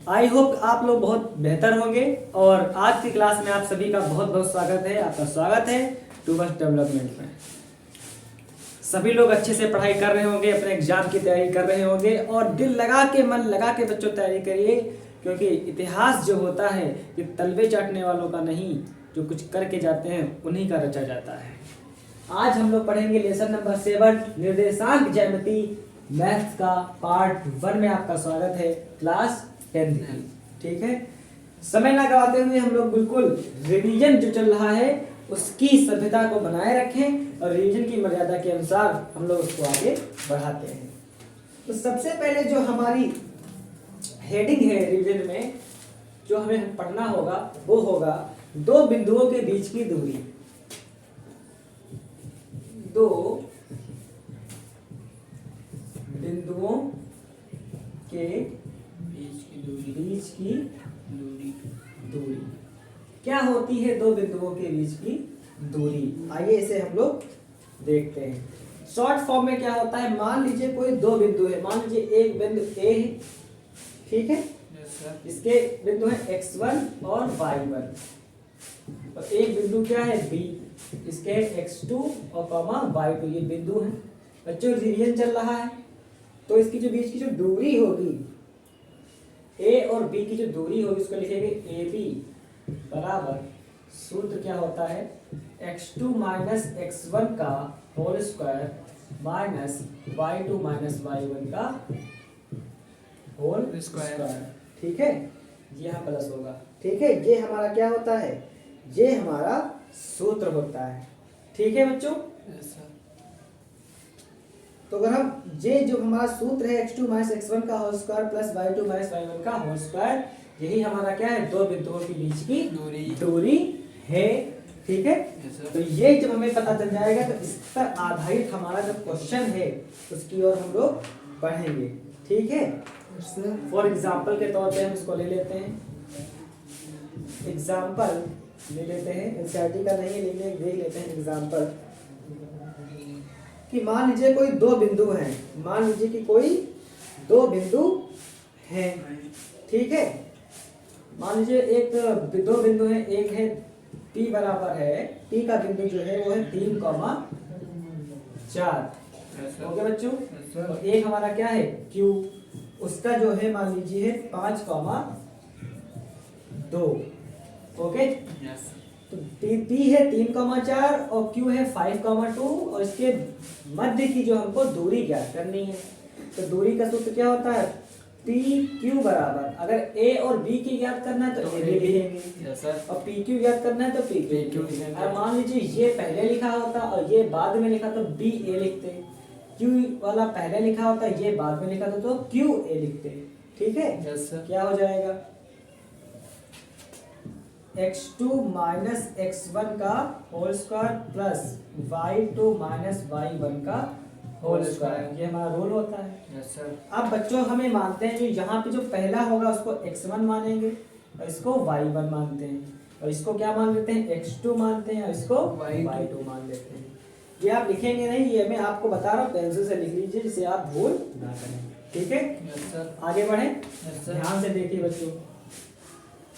I hope आप लोग बहुत बेहतर होंगे। और आज की क्लास में आप सभी का बहुत बहुत स्वागत है। आपका स्वागत है टूवर्ड्स डेवलपमेंट में। सभी लोग अच्छे से पढ़ाई कर रहे होंगे, अपने एग्जाम की तैयारी कर रहे होंगे और दिल लगा के मन लगा के बच्चों तैयारी करिए, क्योंकि इतिहास जो होता है ये तलवे चाटने वालों का नहीं, जो कुछ करके जाते हैं उन्हीं का रचा जाता है। आज हम लोग पढ़ेंगे लेसन नंबर 7 निर्देशांक ज्यामिति मैथ्स का पार्ट 1 में आपका स्वागत है, क्लास 10th की। ठीक है, समय ना गवाते हुए हम लोग बिल्कुल रिवीजन जो चल रहा है उसकी सभ्यता को बनाए रखें और रिवीजन की मर्यादा के अनुसार हम लोग उसको आगे बढ़ाते हैं। तो सबसे पहले जो हमारी हेडिंग है रिवीजन में, जो हमें पढ़ना होगा वो होगा दो बिंदुओं के बीच की दूरी। दो बिंदुओं के बीच की दूरी क्या होती है? दो बिंदुओं के बीच की दूरी, आइए इसे हम लोग देखते हैं। शॉर्ट फॉर्म में क्या होता है, मान लीजिए कोई दो बिंदु है, मान लीजिए एक बिंदु ए है, ठीक है, इसके बिंदु है x1 और y1 और एक बिंदु क्या है b, इसके x2 और y2 ये बिंदु है। बच्चों रिवीजन चल रहा है तो इसकी जो बीच की जो दूरी होगी, a और b की जो दूरी होगी उसको लिखेंगे ab बराबर सूत्र क्या होता है, x2 माइनस x1 का whole square minus y2 minus y1 का होल स्क्वायर। ठीक है, ये यहाँ प्लस होगा। ठीक है, ये हमारा क्या होता है, ये हमारा सूत्र होता है। ठीक है बच्चों, तो अगर हम ये जो हमारा सूत्र है x2 माइनस x1 का whole square plus y2 minus y1 का होल स्क्वायर, यही हमारा क्या है, दो बिंदुओं के बीच की दूरी है। ठीक है, तो ये जब हमें पता चल जाएगा तो इस पर आधारित हमारा जो क्वेश्चन है उसकी ओर हम लोग बढ़ेंगे। ठीक है, फॉर एग्जाम्पल के तौर पे हम इसको ले लेते हैं, एग्जाम्पल ले लेते हैं, एनसीईआरटी का नहीं लेंगे, देख लेते हैं एग्जाम्पल कि मान लीजिए कोई दो बिंदु हैं, मान लीजिए कि कोई दो बिंदु हैं। ठीक है, मान लीजिए एक दो बिंदु है, एक है P बराबर है, P का बिंदु जो है वो है 3,4। ओके बच्चों, तो एक हमारा क्या है Q, उसका जो है मान लीजिए 5,2। ओके, तो P है 3,4 और Q है 5,2 और इसके मध्य की जो हमको दूरी ज्ञात करनी है, तो दूरी का सूत्र क्या होता है, PQ बराबर, अगर A और B की ज्ञात करना है तो A भी लिखेंगे और PQ ज्ञात करना है तो PQ। और मान लीजिए ये पहले लिखा होता और ये बाद में लिखा तो BA लिखते, Q वाला पहले लिखा होता ये बाद में लिखा तो QA लिखते। ठीक है, क्या हो जाएगा, x2 माइनस x1 का whole square plus y2 minus y1 का होल स्क्वायर, ये हमारा रूल होता है। अब बच्चों हमें मानते हैं जो यहाँ पे जो पहला होगा उसको x1 मानेंगे और इसको y1 मानते हैं और इसको क्या मान लेते हैं, x2 मानते हैं और इसको y2 मान लेते हैं। ये आप लिखेंगे नहीं, ये मैं आपको बता रहा हूँ, पेंसिल से लिख लीजिए जिसे आप भूल ना करें। ठीक है, आगे बढ़े, ध्यान से देखिए बच्चों।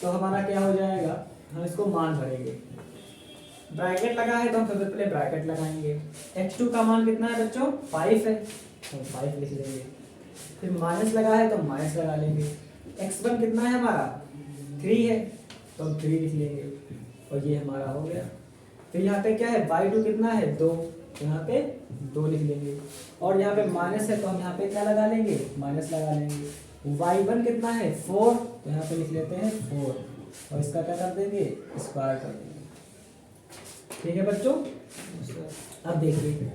तो हमारा क्या हो जाएगा, हम इसको मान भरेंगे, ब्रैकेट लगा है तो हम सबसे पहले ब्रैकेट लगाएंगे। x2 का मान कितना है बच्चों, 5 है तो 5 लिख लेंगे, फिर माइनस लगा है तो माइनस लगा लेंगे। x1 कितना है हमारा, 3 है तो 3 लिख लेंगे और ये हमारा हो गया। फिर यहाँ पे क्या है, y2 कितना है 2, तो यहाँ पे 2 लिख लेंगे और यहाँ पे माइनस है तो हम यहाँ पे क्या लगा लेंगे, माइनस लगा लेंगे। y1 कितना है 4, तो यहाँ पे लिख लेते हैं 4 और इसका क्या कर देंगे, स्क्वायर कर देंगे। ठीक है बच्चों, अब देखिए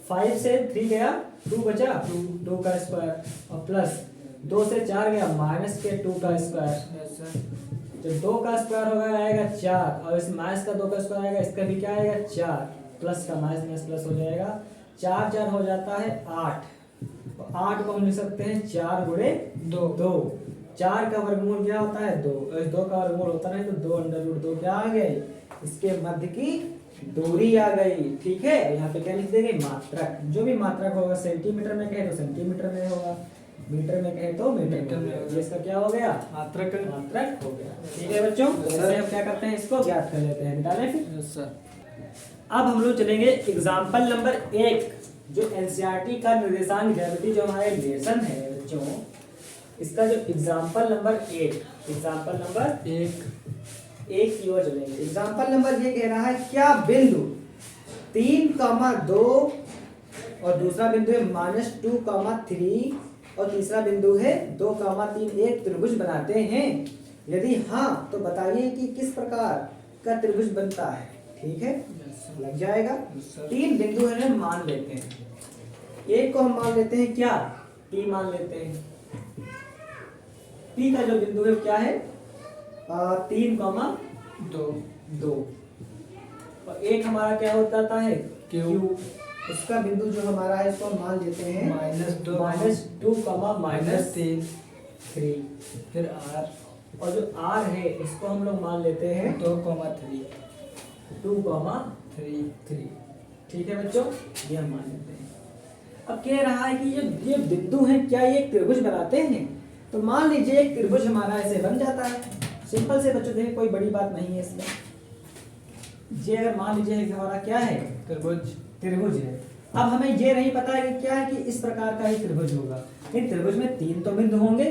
5 से 3 गया 2 बचा 2 का स्क्वायर और प्लस 2 से 4 गया माइनस के 2 का स्क्वायर, तो 2 का स्क्वायर होगा आएगा 4 और इस माइनस का 2 का स्क्वायर आएगा, इसका भी क्या आएगा 4, प्लस का माइनस प्लस हो जाएगा, 4 4 हो जाता है 8, तो 8 को हम लिख सकते हैं 4 गुणे 2, 4 का वर्गमूल क्या होता है 2, 2 का वर्गमूल होता है तो 2 अंडर रूट 2 क्या आ गए, इसके मध्य की दूरी आ गई। ठीक है, यहाँ पे क्या लिख देंगे, मात्रक, जो भी मात्रक होगा, सेंटीमीटर में कहे तो सेंटीमीटर में होगा, मीटर में कहे तो मीटर में, ये इसका क्या हो गया, मात्रक हो गया। ठीक है बच्चों, जैसे हम क्या करते हैं, इसको ज्ञात कर लेते हैं, निकालें फिर। सर अब हम लोग चलेंगे एग्जाम्पल नंबर 1, जो एनसीईआरटी का निर्देशांक ज्यामिति जो हमारे लेसन है बच्चों, इसका जो एग्जाम्पल नंबर 1, एग्जाम्पल नंबर 1 की ओर चलेंगे। एग्जाम्पल नंबर ये कह रहा है, क्या बिंदु 3,2 और दूसरा बिंदु है -2,3 और तीसरा बिंदु है 2,3 एक त्रिभुज बनाते हैं? यदि हाँ तो बताइए कि किस प्रकार का त्रिभुज बनता है। ठीक है, लग जाएगा। 3 बिंदु है मान लेते हैं, एक को हम मान लेते हैं क्या, P मान लेते हैं। P का जो बिंदु है क्या है, 3,2 और एक हमारा क्या होता है Q। उसका बिंदु जो हमारा है इसको मान लेते हैं -2, -3, फिर R, और जो R है इसको हम लोग मान लेते हैं 2,3। ठीक है बच्चों, ये हम मान लेते हैं। अब कह रहा है कि ये बिंदु हैं, क्या ये एक त्रिभुज बनाते हैं? तो मान लीजिए एक त्रिभुज हमारा ऐसे बन जाता है, सिंपल से बच्चों, देखिए कोई बड़ी बात नहीं है इसमें। ये अगर मान लीजिए हमारा क्या है, त्रिभुज है। अब हमें ये नहीं पता है कि क्या है, कि इस प्रकार का ही त्रिभुज होगा। इन त्रिभुज में 3 तो बिंदु होंगे,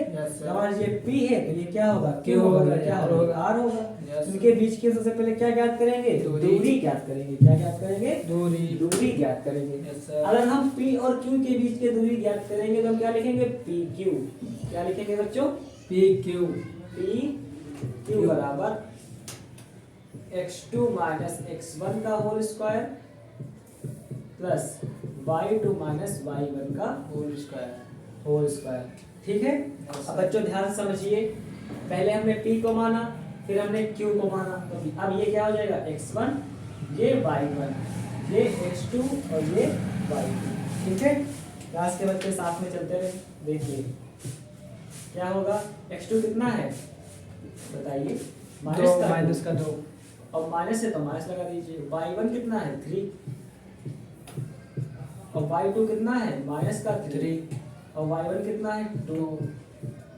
हमारा ये P है तो ये क्या होगा, Q होगा, क्या होगा, R होगा। इनके बीच की सबसे पहले क्या ज्ञात करेंगे, दूरी ज्ञात करेंगे। क्या ज्ञात करेंगे, दूरी ज्ञात करेंगे। अगर हम P और Q के बीच की दूरी ज्ञात करेंगे तो हम क्या लिखेंगे, PQ। क्या लिखेंगे बच्चों, PQ बराबर x2 - x1 का whole square plus y2 - y1 का होल स्क्वायर। ठीक है। अब बच्चों ध्यान से समझिए, पहले हमने P को माना, फिर हमने Q को माना, तो अब ये क्या हो जाएगा, x1, ये y1, ये x2 और ये y2। ठीक है, क्लास के बच्चे साथ में चलते रहे। देखिए क्या होगा, x2 कितना है बताइए, -2 और माइनस है तो माइनस लगा दीजिए। y1 कितना है 3 और y2 कितना है -3 और y1 कितना है 2।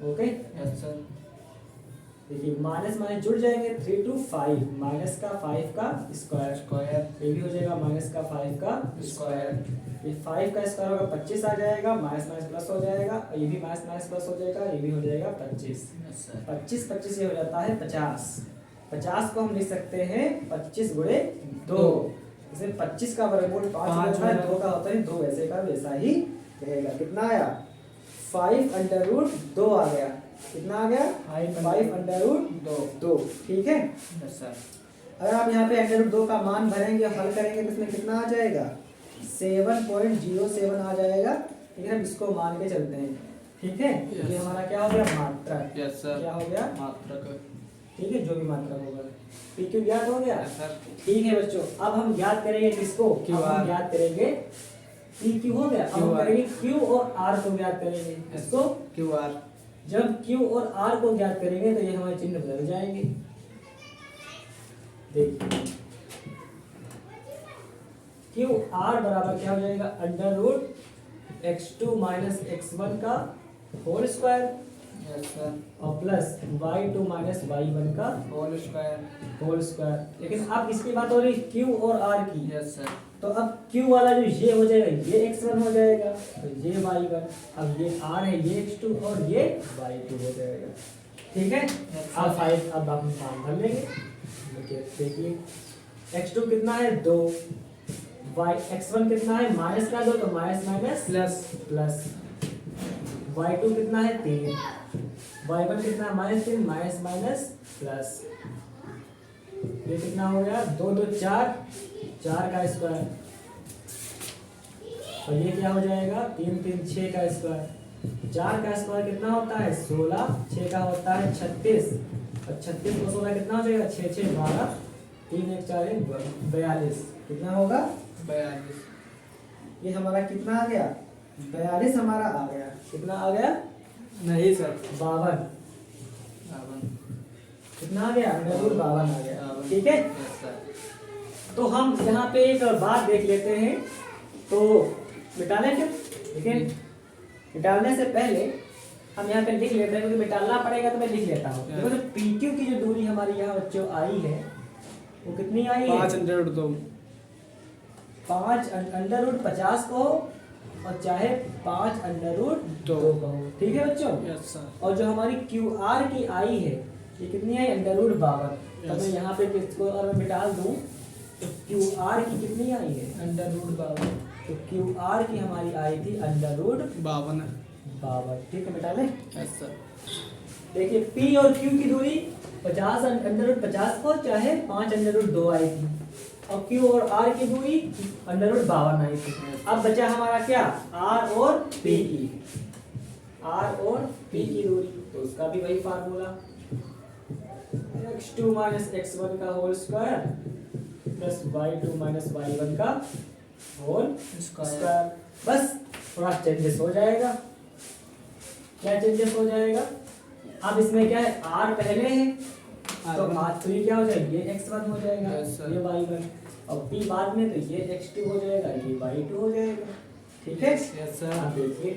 Okay, yes sir. देखिए माइनस माइनस जुड़ जाएंगे, 3 to 5, माइनस का 5 का स्क्वायर, ये भी हो जाएगा माइनस का 5 का स्क्वायर। ये 5 का स्क्वायर होगा 25 आ जाएगा, माइनस माइनस प्लस हो जाएगा, और ये भी माइनस माइनस प्लस हो जाएगा, ये भी हो जाएगा 25। 25 ये हो जाता है 50। 50 को हम लिख सकते हैं 25 गुणे 2। इसमें 25 का वर्गमूल 5 होता है, 2 का होता है 2, वैसे का वैसा ही रहेगा। कितना आया, 5√2 आ गया। कितना आ गया, 5√2। ठीक है सर। अगर आप यहाँ पे √2 का मान भरेंगे और हल करेंगे तो इसमें कितना आ जाएगा, 7.07 आ जाएगा। लेकिन हम इसको मान के चलते हैं। ठीक है, ये हमारा क्या हो गया, मात्रक। क्या हो गया, मात्रक। ठीक है, जो भी मात्रक होगा। PQ ज्ञात हो गया सर। ठीक है बच्चों, अब हम ज्ञात करेंगे किसको, हम ज्ञात करेंगे PQ हो गया। अब हम करेंगे Q और R को ज्ञात करेंगे। इसको QR, जब Q और R को ज्ञात करेंगे तो ये हमारे चिन्ह बदल जाएंगे। देखिए QR बराबर क्या हो जाएगा, √x2 - x1 का होल स्क्वायर और प्लस y2 - y1 का होल स्क्वायर। लेकिन अब इसकी बात हो रही Q और R की। Yes sir. तो अब Q वाला जो ये हो जाएगा, ये x1 हो जाएगा, तो ये y1, अब ये R है, ये x2 और ये y2 हो जाएगा। ठीक है, अब 5 अब हम मान भर लेंगे। देखिए x2 कितना है 2, x1 कितना है -2, तो माइनस प्लस, y2 कितना है 3, y1 कितना -3, माइनस प्लस, ये कितना हो गया 2 2 4, 4 का स्क्वायर, और ये क्या हो जाएगा 3 3 6 का स्क्वायर। 4 का स्क्वायर कितना होता है 16, 6 का होता है 36, और 36 को 16 कितना हो जाएगा 6 6 12, 3 1 4 1 42। कितना होगा 42। ये हमारा कितना आ गया 42 हमारा आ गया। कितना आ गया, नहीं सर 52। कितना आ गया, √52 आ गया। ठीक है, तो हम यहाँ पे एक बात देख लेते हैं, तो मिटा लें फिर। ठीक है, मिटाने से पहले हम यहाँ पे लिख लेते हैं, क्योंकि मिटाना पड़ेगा तो मैं लिख लेता हूँ। देखो जो PQ की जो दूरी हमारी यहाँ बच्चों आई है वो कितनी आई है? 5√2। 5√50 कहो और चाहे 5√2 कहो, ठीक है बच्चों। Yes sir. और जो हमारी QR की आई है ये कितनी आई? √52। तो मैं यहाँ पे इसको अगर मिटा दूँ तो QR की कितनी आई है? √52। तो QR की हमारी आई थी √52। 52। ठीक है, मिटा लें। Yes sir. देखिए P और Q की दूरी 50 को चाहे 5√2 आई थी, और Q और R की दूरी √52 आई थी। अब बचा हमारा क्या? R और P की, R और P की दूरी, तो उसका भी वही फार्मूला x2 - x1 का whole square plus y2 - y1 का होल स्क्वायर। बस थोड़ा चेंजेस हो जाएगा। क्या चेंजेस हो जाएगा? अब इसमें क्या है? R पहले है तो R3 क्या हो जाएगी? ये x1 हो जाएगा, ये y1, और P बाद में तो ये x2 हो जाएगा, ये y2 हो जाएगा। ठीक है। Yes sir. अब देखिए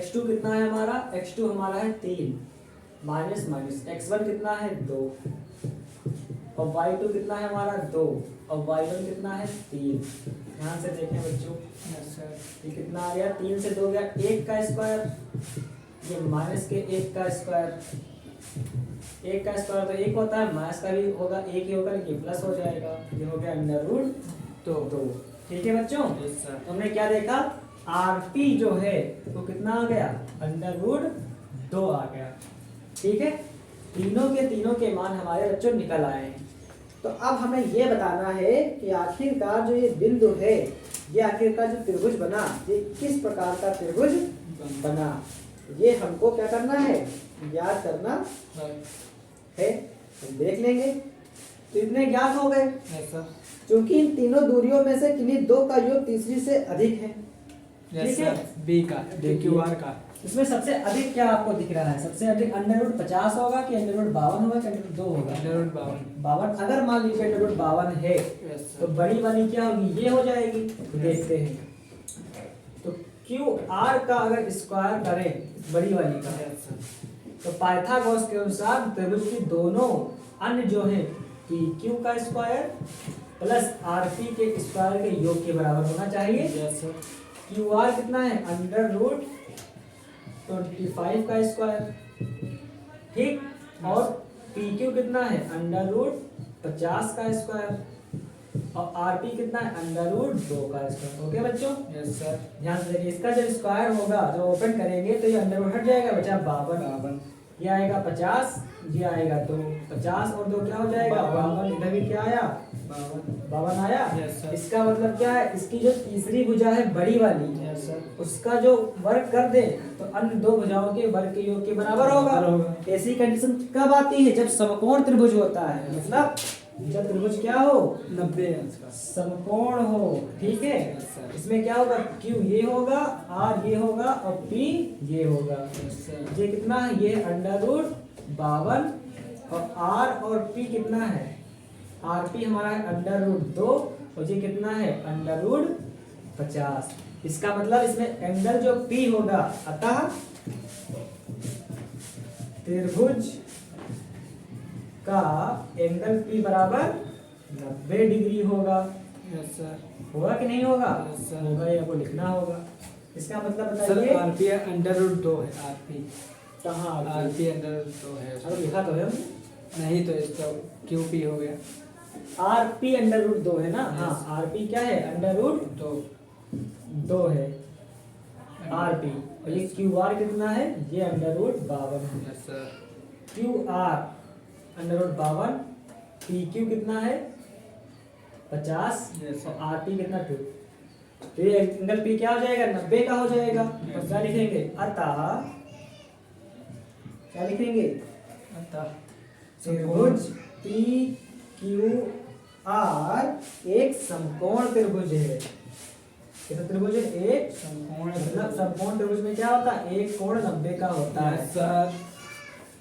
x2 कितना है हमारा? x2 हमारा है 3 माइनस माइनस x1 कितना है? 2, और y2 कितना है हमारा? 2, और y1 कितना है? 3। ध्यान से देखें बच्चों। Yes sir. ये कितना आ गया? 3 से 2 गया 1 का स्क्वायर, ये माइनस के 1 का स्क्वायर। 1 का स्क्वायर तो 1 होता है, माइनस का भी होगा 1 ही होगा, ये प्लस हो जाएगा, ये हो गया √2। ठीक है बच्चों। Yes sir. हमने क्या देखा? RP जो है वो कितना आ गया? √2 आ गया। ठीक है, तीनों के मान हमारे बच्चों निकल आए हैं। तो अब हमें ये बताना है कि आखिरकार जो ये बिंदु है, ये आखिरकार जो त्रिभुज बना, ये किस प्रकार का त्रिभुज बना, ये हमको क्या करना है? याद करना है। हम देख लेंगे। तो इतने ज्ञात हो गए। Yes sir. क्योंकि इन तीनों दूरियों में से किन्हीं दो का योग तीसरी से अधिक है। यस ठीक है? सर। B का, QR का। इसमें सबसे अधिक क्या आपको दिख रहा है? सबसे अधिक √50 होगा कि √52 होगा कि √2 होगा? √52। अगर मान लीजिए √52 है तो बड़ी वाली क्या होगी? ये हो जाएगी। तो देखते हैं। तो QR का अगर स्क्वायर करें बड़ी वाली का, तो पाइथागोरस के अनुसार त्रिभुज की दोनों अन्य जो है PQ का स्क्वायर प्लस RP के स्क्वायर के योग के बराबर होना चाहिए। Yes sir. QR कितना है? √25 का स्क्वायर। ठीक, और PQ कितना है? √50 का स्क्वायर, और RP कितना है? √2 का स्क्वायर। ओके बच्चों। Yes sir. ध्यान से देखिए, इसका जब स्क्वायर होगा जब ओपन करेंगे तो ये अंडर हट जाएगा, बचा 52। ये आएगा 50, ये आएगा 2, 50 और 2 क्या हो जाएगा? 52। इधर भी क्या आया? 52 आया। Yes sir. इसका मतलब क्या है? इसकी जो तीसरी भुजा है बड़ी वाली, यस सर। उसका जो वर्ग कर दे तो अन्य दो भुजाओं के वर्ग के योग के बराबर होगा। ऐसी कंडीशन कब आती है? जब समकोण त्रिभुज होता है, मतलब जब त्रिभुज क्या हो? 90 समकोण हो। ठीक है। Yes sir. इसमें क्या होगा? Q ये होगा, R ये होगा और P ये होगा। Yes sir. ये कितना है? ये √52, और R और P कितना है? RP हमारा है √2, और ये कितना है? √50। इसका मतलब इसमें एंगल जो P होगा, अतः त्रिभुज का एंगल P बराबर 90 डिग्री होगा। Yes sir. होगा कि नहीं होगा? Yes, sir. होगा, ये आपको लिखना होगा। इसका मतलब सर बताइए। RP √2 है। RP कहाँ RP √2 है। अब लिखा तो है नहीं तो इसका QP हो गया। RP √2 है ना? Yes. हाँ, RP क्या है? √2 है RP, और ये QR कितना है? ये √52 है। Yes sir. QR √52, PQ कितना है? 50, Yes. और RP कितना? 2। तो ये एंगल P क्या हो जाएगा? 90 का हो जाएगा। तो क्या लिखेंगे? अतः क्या लिखेंगे? त्रिभुज PQR एक समकोण त्रिभुज है। कैसा त्रिभुज है? एक समकोण मतलब समकोण त्रिभुज में क्या होता है? एक कोण 90 का होता है। Yes sir.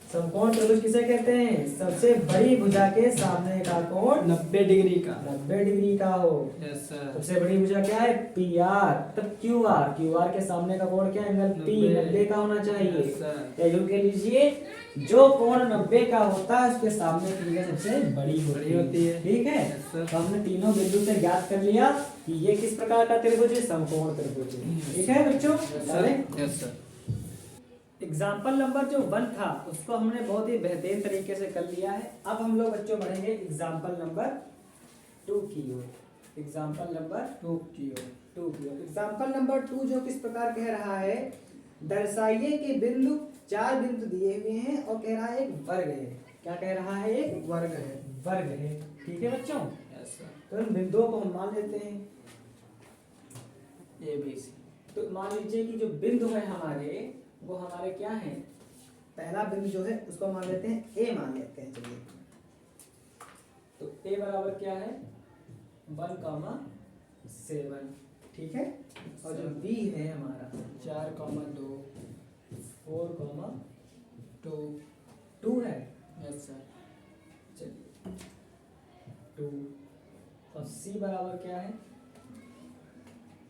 समकोण त्रिभुज किसे कहते हैं? सबसे बड़ी भुजा के सामने का कोण 90 डिग्री का। 90 डिग्री का हो। Yes sir. सबसे बड़ी भुजा क्या है? P R. तब क्यू आर, क्यू आर के सामने का कोण क्या है? एंगल पी 90 का होना चाहिए। Yes sir. तो के लीजिए जो कोण 90 का होता है उसके सामने की भुजा सबसे बड़ी होती है। ठीक है, यस सर। तो हमने तीनों बिंदु से ज्ञात कर लिया कि ये किस प्रकार का त्रिभुज है? समकोण त्रिभुज है। ठीक है बच्चों, यस सर। एग्जाम्पल नंबर जो 1 था उसको हमने बहुत ही बेहतरीन तरीके से कर लिया है। अब हम लोग बच्चों बढ़ेंगे एग्जाम्पल नंबर 2 की ओर। एग्जाम्पल नंबर 2 की ओर। एग्जाम्पल नंबर 2 जो किस प्रकार कह रहा है, दर्शाइए कि बिंदु 4 बिंदु दिए हुए हैं और कह रहा है एक वर्ग है। क्या कह रहा है? एक वर्ग है। वर्ग है। ठीक है बच्चों, यस सर। तो इन बिंदुओं को हम मान लेते हैं ए बी सी। तो मान लीजिए कि जो बिंदु है हमारे वो हमारे क्या है? पहला बिंदु जो है उसको मान लेते हैं ए, मान लेते हैं। चलिए, तो ए बराबर क्या है? 1,7। ठीक है, और जो बी है हमारा 4,2 4,2 2 है। Yes sir. चलिए 2, और सी बराबर क्या है?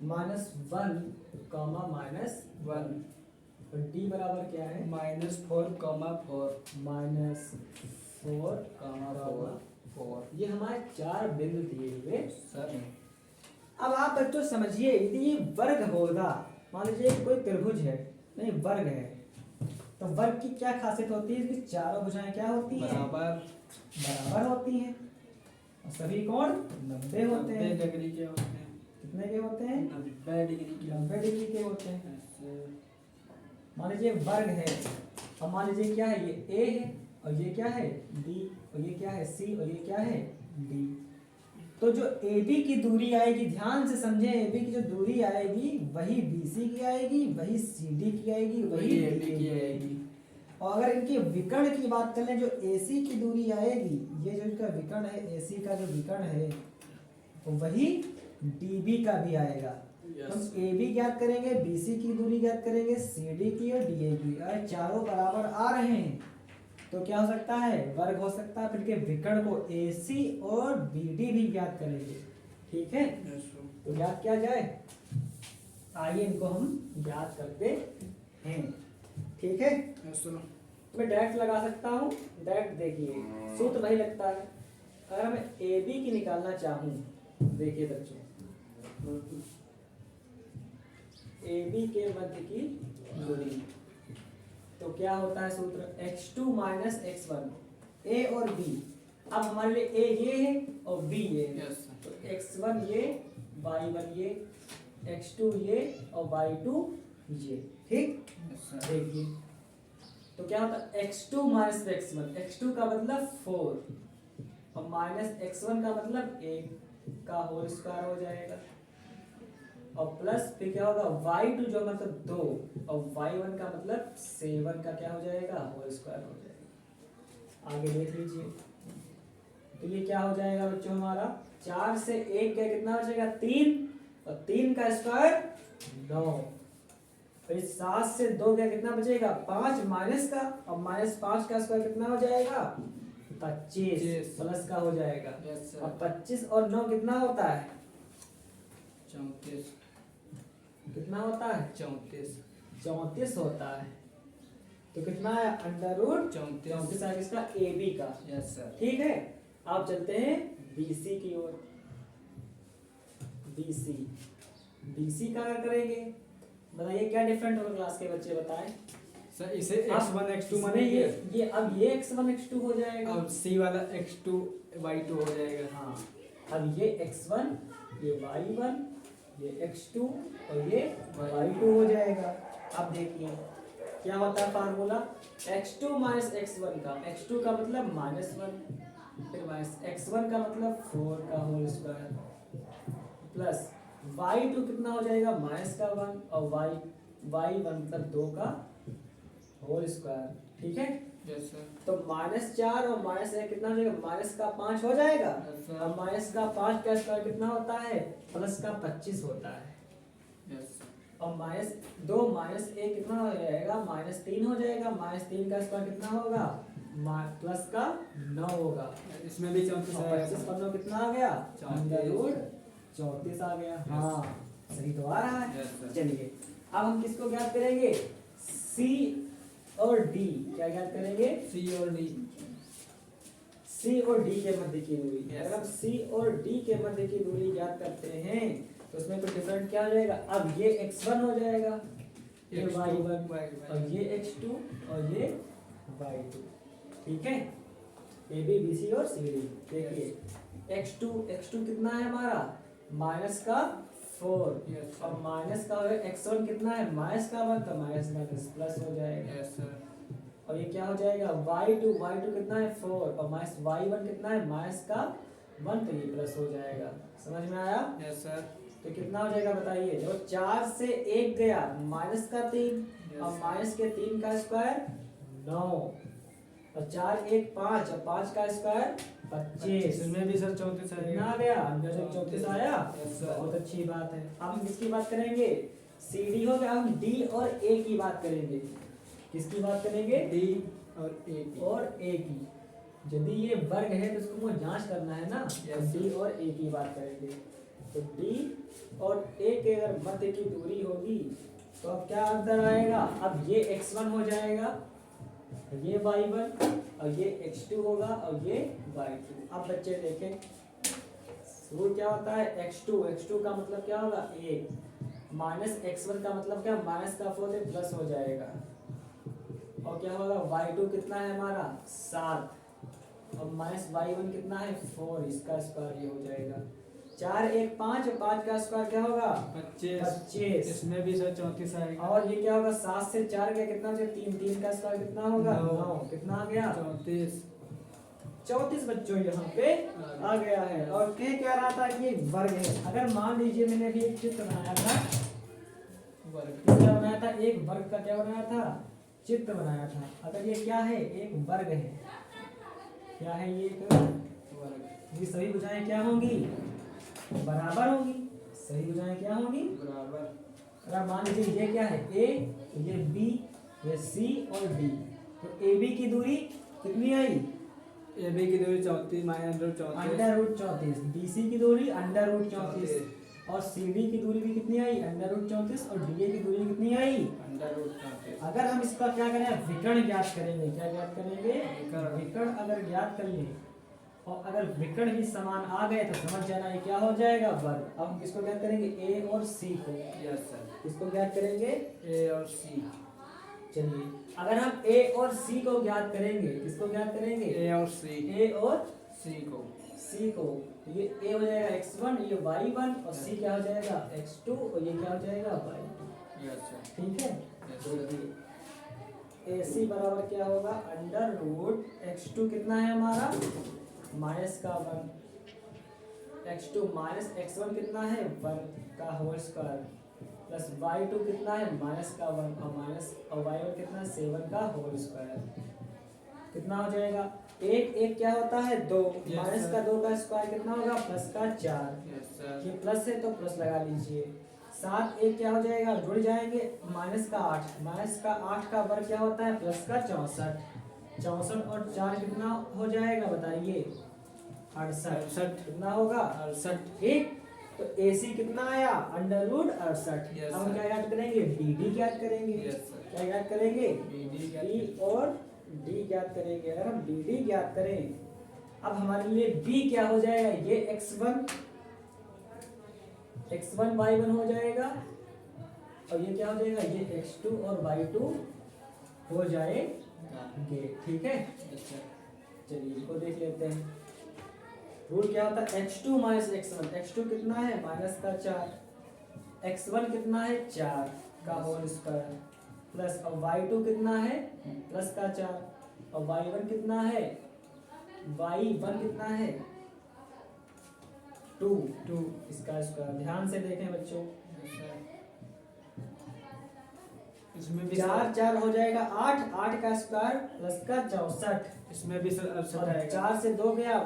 -1, -1, और डी बराबर क्या है? -4,4 -4,4। ये हमारे 4 बिंदु दिए हुए सर। अब आप बच्चों समझिए, यदि ये वर्ग होगा, मान लीजिए कोई त्रिभुज है, नहीं वर्ग है, तो वर्ग की क्या खासियत होती है? इसकी चारों भुजाएं क्या होती हैं? बराबर होती हैं, और सभी कोण 90 होते हैं। 90 डिग्री के होते हैं। कितने के होते हैं? 90 डिग्री के। 90 डिग्री के होते हैं। मान लीजिए वर्ग है, और मान लीजिए क्या है? ये ए है, और ये क्या है? डी, और ये क्या है? सी, और ये क्या है? डी। तो जो AB की दूरी आएगी, ध्यान से समझें, AB की जो दूरी आएगी वही BC की आएगी, वही CD की आएगी, वही DA की आएगी। और अगर इनके विकर्ण की बात कर लें, जो AC की दूरी आएगी, ये जो इनका विकर्ण है, AC का जो विकर्ण है, तो वही DB का भी आएगा। हम AB ज्ञात करेंगे, BC की दूरी ज्ञात करेंगे, CD की और DA की। अगर चारों बराबर आ रहे हैं तो क्या हो सकता है? वर्ग हो सकता है। फिर के विकर्ण को AC और BD भी ज्ञात करेंगे। ठीक है, तो ज्ञात किया जाए, आइए इनको हम ज्ञात करते हैं। ठीक है, मैं डायरेक्ट लगा सकता हूँ। डायरेक्ट देखिए, सूत्र वही लगता है। अगर मैं AB की निकालना चाहूँ, देखिए बच्चों, AB के मध्य की दूरी, तो क्या होता है सूत्र? x2 - x1, a और b। अब हमारे लिए a ये है और b ये है। Yes, तो x1 ये, y1 ये, x2 ये और y2 ये। ठीक, देखिए तो क्या होता है? x2 - x1, x2 का मतलब 4 और -x1 का मतलब 1 का होल स्क्वायर हो जाएगा, और प्लस फिर क्या होगा? y2 जो मतलब 2 और y1 का मतलब 7 का क्या हो जाएगा? होल स्क्वायर हो जाएगा। आगे देख लीजिए, तो ये क्या हो जाएगा बच्चों? हमारा 4 से 1 गया, कितना हो जाएगा? 3, और 3 का स्क्वायर 9। फिर 7 से 2 गया, कितना बचेगा? 5 माइनस का, और -5 का स्क्वायर कितना हो जाएगा? 25 प्लस का हो जाएगा। और 25 और 9 कितना होता है? 34। कितना होता है? 34 होता है। तो कितना है? √34 है किसका? AB का। Yes sir. ठीक है, आप चलते हैं BC की ओर। BC का अगर करेंगे, बताइए क्या डिफरेंट होगा? क्लास के बच्चे बताएं सर। इसे x1 x2 माने ये अब ये x1 x2 हो जाएगा, अब C वाला x2 y2 हो जाएगा। हाँ, अब ये x1, ये y1, ये x2 और ये y2 हो जाएगा। अब देखिए क्या होता है फार्मूला? x2 - x1 का, x2 का मतलब -1, फिर -x1 का मतलब 4 का होल स्क्वायर, प्लस y2 कितना हो जाएगा? -1 और y1 मतलब 2 का होल स्क्वायर। ठीक है, यस सर। तो -4 और -1 कितना हो जाएगा? -5 हो जाएगा। Yes, sir. अब -5 का स्क्वायर कितना होता है? +25 होता है। यस। और माइनस 2 माइनस ए कितना हो जाएगा, -3 हो जाएगा। -3 का स्क्वायर कितना होगा, प्लस का 9 होगा। इसमें भी 34 और आएगा 25 सर। पन्नों कितना आ गया, 34 34 आ गया। हाँ सही तो आ रहा है। Yes, sir. चलिए अब हम किसको ज्ञात करेंगे, सी और डी। क्या ज्ञात करेंगे, सी और डी। सी और डी के मध्य की दूरी। Yes. अगर हम सी और डी के मध्य की दूरी ज्ञात करते हैं तो उसमें कुछ डिफरेंट क्या हो जाएगा, अब ये x1 हो जाएगा, ये y1 और ये x2 और ये y2। ठीक है, ए बी बी सी और सी डी। देखिए x2 कितना है हमारा, माइनस का 4 Yes, और माइनस का x1 कितना है, माइनस का 1 तो माइनस माइनस प्लस हो जाएगा। Yes sir. और ये क्या हो जाएगा, y2 कितना है 4 और माइनस y1 कितना है माइनस का 1 तो ये प्लस हो जाएगा। समझ में आया। Yes sir. तो कितना हो जाएगा बताइए, जो 4 से 1 गया माइनस का 3 और माइनस के 3 का स्क्वायर 9 और 4 1 5 और 5 का स्क्वायर 25। इसमें भी सर 34 कितना आएगा। आ गया, अंदर से 34 आया। Yes, sir. बहुत अच्छी बात है। अब हम किसकी बात करेंगे, सी डी हो गया। हम डी और ए की बात करेंगे। किसकी बात करेंगे, डी और ए की। और ए की। यदि ये वर्ग है तो इसको मुझे जांच करना है ना। Yes. डी और ए की बात करेंगे तो डी और ए के अगर मध्य की दूरी होगी तो अब क्या अंतर आएगा, अब ये x1 हो जाएगा, ये y1 और ये x2 होगा और ये y2। अब बच्चे देखें रूल क्या होता है, x2 का मतलब क्या होगा 1 माइनस x1 का मतलब क्या, माइनस का 4 से प्लस हो जाएगा। और क्या होगा, y2 कितना है हमारा 7 और माइनस y1 कितना है 4, इसका स्क्वायर ये हो जाएगा। 4 1 5 और 5 का स्क्वायर क्या होगा 25। इसमें भी सर 34 आएगा। और ये क्या होगा, 7 से 4 गया कितना हो जाएगा, 3 का स्क्वायर कितना होगा 9। कितना आ गया 34 बच्चों यहाँ पे आ गया है। और क्या रहा था कि एक वर्ग है। अगर मान लीजिए मैंने अभी एक चित्र बनाया था, क्या बनाया था, एक वर्ग का क्या बनाया था, चित्र बनाया था। अगर ये क्या है, एक वर्ग है, क्या है ये एक वर्ग। ये सभी भुजाएं क्या होंगी, बराबर होंगी। सही भुजाएं क्या होंगी, बराबर। अगर मान लीजिए ये क्या है ए, ये बी, ये सी और डी, तो ए बी की दूरी कितनी आई, ए बी की दूरी 34 माइनस √34, बी सी की दूरी √34 और सी डी की दूरी भी कितनी आई √34 और डी ए की दूरी कितनी आई। √34। अगर हम इसका क्या करें, विकर्ण ज्ञात करेंगे। क्या ज्ञात करेंगे, विकर्ण अगर ज्ञात कर लें और अगर विकर्ण भी समान आ गए तो समझ जाना ये क्या हो जाएगा, वर्ग। अब हम किसको ज्ञात करेंगे, ए और सी को। Yes sir. किसको ज्ञात करेंगे, ए और सी। चलिए अगर हम ए और सी को ज्ञात करेंगे, किसको ज्ञात करेंगे, ए और सी। ए और सी को। सी को, ये ए हो जाएगा x1, ये y1 और सी क्या हो जाएगा x2 और ये क्या हो जाएगा y2। Yes sir. ठीक है, देखिए ए सी बराबर क्या होगा, √x2 कितना है हमारा माइनस का 1, x2 माइनस x1 कितना है 1 का होल स्क्वायर प्लस y2 कितना है माइनस का 1 और माइनस और y1 कितना है 7 का होल स्क्वायर। कितना हो जाएगा, एक एक क्या होता है 2, माइनस का 2 का स्क्वायर कितना होगा प्लस का 4। Yes sir. ये प्लस है तो प्लस लगा लीजिए। 7 1 क्या हो जाएगा, जुड़ जाएंगे, माइनस का 8, माइनस का 8 का वर्ग क्या होता है प्लस का 64। 64 और 4 कितना हो जाएगा बताइए 68। कितना होगा 68। ठीक, तो AC कितना आया √68। Yes, अब हम sir. क्या याद करेंगे, BD ज्ञात करेंगे। Yes, sir. क्या याद करेंगे, BD B और D ज्ञात करेंगे। अगर हम BD ज्ञात करें, अब हमारे लिए B क्या हो जाएगा, ये x1 y1 हो जाएगा और ये क्या हो जाएगा, ये x2 और y2 हो जाएंगे। ठीक है, यस सर। चलिए इसको देख लेते हैं। रूल क्या होता है, x2 माइनस x1। x2 कितना है माइनस का 4, x1 कितना है 4 का होल स्क्वायर प्लस और y2 कितना है प्लस का 4 और y1 कितना है, y1 कितना है 2 इसका स्क्वायर। ध्यान से देखें बच्चों, यस सर। इसमें भी 4 4 हो जाएगा 8, 8 का स्क्वायर प्लस का 64। इसमें भी सर 68 और आएगा। 4 से 2 गया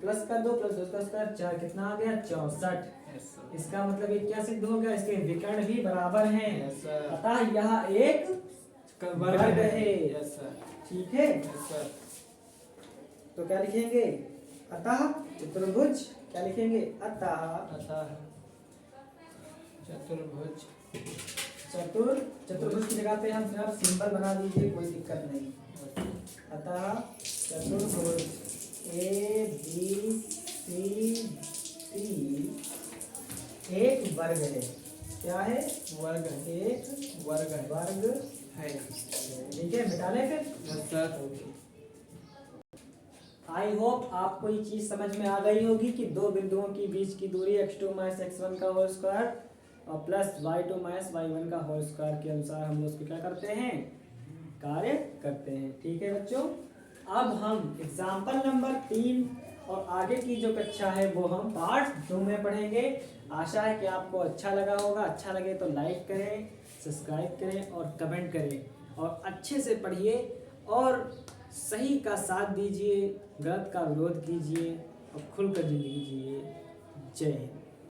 प्लस का 2 प्लस 2 का स्क्वायर 4, कितना आ गया 64। यस सर इसका मतलब ये क्या सिद्ध हो गया, इसके विकर्ण भी बराबर हैं, यस सर अतः यह एक वर्ग वर्ग है है। यस सर ठीक है, यस सर तो क्या लिखेंगे, अतः चतुर्भुज, क्या लिखेंगे, अतः अतः चतुर्भुज चतुर्भुज की जगह पे हम सिर्फ सिंबल बना दीजिए, कोई दिक्कत नहीं। अतः चतुर्भुज ए बी सी डी एक वर्ग है, क्या है, वर्ग है एक वर्ग है वर्ग है ठीक है, मिटा लें फिर। यस सर आई होप आपको ये चीज समझ में आ गई होगी कि दो बिंदुओं के बीच की दूरी x2 माइनस x1 का होल स्क्वायर और प्लस y2 माइनस y1 का होल स्क्वायर के अनुसार हम लोग उसको क्या करते हैं, कार्य करते हैं। ठीक है बच्चों, अब हम एग्जाम्पल नंबर 3 और आगे की जो कक्षा है वो हम पार्ट 2 में पढ़ेंगे। आशा है कि आपको अच्छा लगा होगा, अच्छा लगे तो लाइक करें, सब्सक्राइब करें और कमेंट करें और अच्छे से पढ़िए और सही का साथ दीजिए, गलत का विरोध कीजिए और खुलकर जिंदगी जिए। जय हिंद।